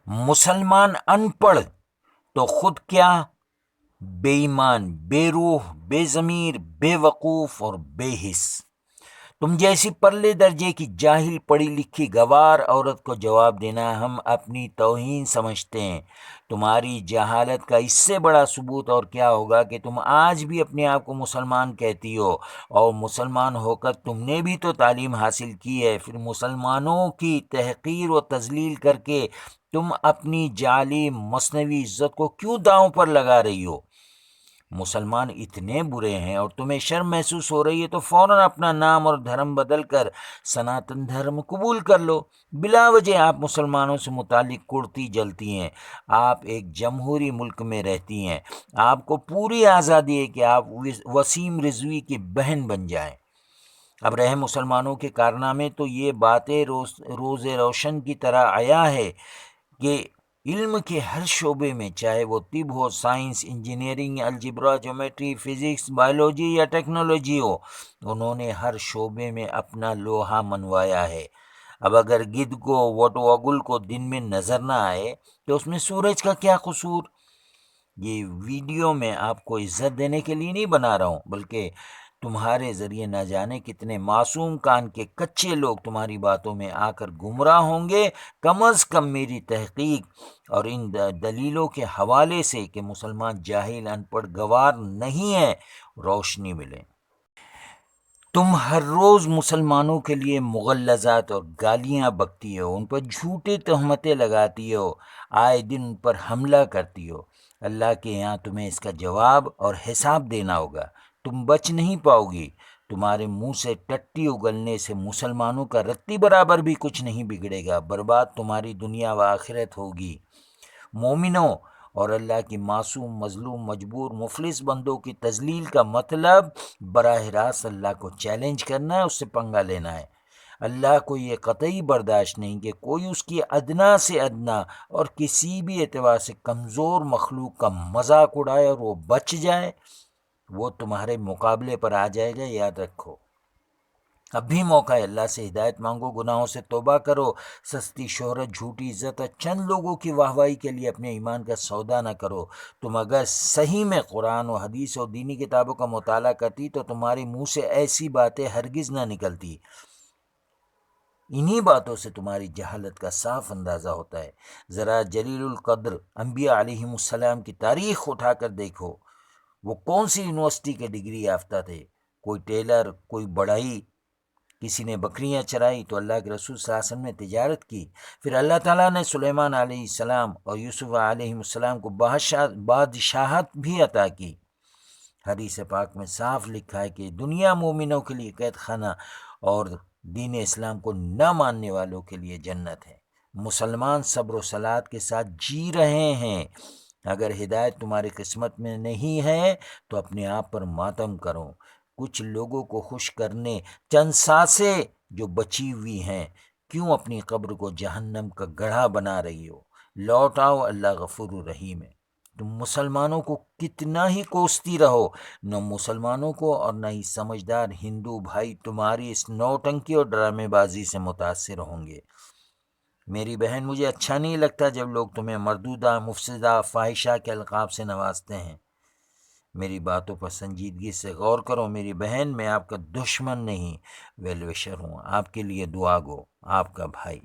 مسلمان ان پڑھ تو خود کیا، بے ایمان، بے روح، بے ضمیر، بے وقوف اور بے حس۔ تم جیسی پرلے درجے کی جاہل پڑھی لکھی گوار عورت کو جواب دینا ہم اپنی توہین سمجھتے ہیں۔ تمہاری جہالت کا اس سے بڑا ثبوت اور کیا ہوگا کہ تم آج بھی اپنے آپ کو مسلمان کہتی ہو، اور مسلمان ہو کر تم نے بھی تو تعلیم حاصل کی ہے، پھر مسلمانوں کی تحقیر و تذلیل کر کے تم اپنی جعلی مصنوعی عزت کو کیوں داؤں پر لگا رہی ہو؟ مسلمان اتنے برے ہیں اور تمہیں شرم محسوس ہو رہی ہے تو فوراً اپنا نام اور دھرم بدل کر سناتن دھرم قبول کر لو۔ بلا وجہ آپ مسلمانوں سے متعلق کڑتی جلتی ہیں۔ آپ ایک جمہوری ملک میں رہتی ہیں، آپ کو پوری آزادی ہے کہ آپ وسیم رضوی کی بہن بن جائیں۔ اب رہے مسلمانوں کے کارنامے، تو یہ باتیں روز روشن کی طرح آیا ہے کہ علم کے ہر شعبے میں، چاہے وہ طب ہو، سائنس، انجینئرنگ، الجبرا، جیومیٹری، فزکس، بایولوجی یا ٹیکنالوجی ہو، انہوں نے ہر شعبے میں اپنا لوہا منوایا ہے۔ اب اگر گدھ کو وٹوگل کو دن میں نظر نہ آئے تو اس میں سورج کا کیا قصور؟ یہ ویڈیو میں آپ کو عزت دینے کے لیے نہیں بنا رہا ہوں، بلکہ تمہارے ذریعے نہ جانے کتنے معصوم کان کے کچے لوگ تمہاری باتوں میں آ کر گمراہ ہوں گے۔ کم از کم میری تحقیق اور ان دلیلوں کے حوالے سے کہ مسلمان جاہل ان پڑھ گوار نہیں ہیں روشنی ملے۔ تم ہر روز مسلمانوں کے لیے مغلظات اور گالیاں بکتی ہو، ان پر جھوٹی تہمتیں لگاتی ہو، آئے دن ان پر حملہ کرتی ہو۔ اللہ کے یہاں تمہیں اس کا جواب اور حساب دینا ہوگا، تم بچ نہیں پاؤ گی۔ تمہارے منہ سے ٹٹی اگلنے سے مسلمانوں کا رتی برابر بھی کچھ نہیں بگڑے گا، برباد تمہاری دنیا و آخرت ہوگی۔ مومنوں اور اللہ کی معصوم، مظلوم، مجبور، مفلس بندوں کی تذلیل کا مطلب براہ راست اللہ کو چیلنج کرنا ہے، اس سے پنگا لینا ہے۔ اللہ کو یہ قطعی برداشت نہیں کہ کوئی اس کی ادنا سے ادنا اور کسی بھی اعتبار سے کمزور مخلوق کا مذاق اڑائے اور وہ بچ جائے۔ وہ تمہارے مقابلے پر آ جائے گا، یاد رکھو۔ اب بھی موقع ہے، اللہ سے ہدایت مانگو، گناہوں سے توبہ کرو، سستی شہرت، جھوٹی عزت اور چند لوگوں کی واہواہی کے لیے اپنے ایمان کا سودا نہ کرو۔ تم اگر صحیح میں قرآن و حدیث اور دینی کتابوں کا مطالعہ کرتی تو تمہارے منہ سے ایسی باتیں ہرگز نہ نکلتی۔ انہی باتوں سے تمہاری جہالت کا صاف اندازہ ہوتا ہے۔ ذرا جلیل القدر انبیاء علیہم السلام کی تاریخ اٹھا کر دیکھو، وہ کون سی یونیورسٹی کے ڈگری یافتہ تھے؟ کوئی ٹیلر، کوئی بڑھئی، کسی نے بکریاں چرائی تو اللہ کے رسول صلی اللہ علیہ وسلم نے تجارت کی۔ پھر اللہ تعالیٰ نے سلیمان علیہ السلام اور یوسف علیہ السلام کو بادشاہت بھی عطا کی۔ حدیث پاک میں صاف لکھا ہے کہ دنیا مومنوں کے لیے قید خانہ اور دین اسلام کو نہ ماننے والوں کے لیے جنت ہے۔ مسلمان صبر و صلات کے ساتھ جی رہے ہیں۔ اگر ہدایت تمہاری قسمت میں نہیں ہے تو اپنے آپ پر ماتم کرو۔ کچھ لوگوں کو خوش کرنے چند سانسیں جو بچی ہوئی ہیں، کیوں اپنی قبر کو جہنم کا گڑھا بنا رہی ہو؟ لوٹ آؤ، اللہ غفور الرحیم ہے۔ تم مسلمانوں کو کتنا ہی کوستی رہو، نہ مسلمانوں کو اور نہ ہی سمجھدار ہندو بھائی تمہاری اس نوٹنکی اور ڈرامے بازی سے متاثر ہوں گے۔ میری بہن، مجھے اچھا نہیں لگتا جب لوگ تمہیں مردودہ، مفسدہ، فاحشہ کے القاب سے نوازتے ہیں۔ میری باتوں پر سنجیدگی سے غور کرو میری بہن، میں آپ کا دشمن نہیں، ویل وشر ہوں، آپ کے لیے دعا گو، آپ کا بھائی۔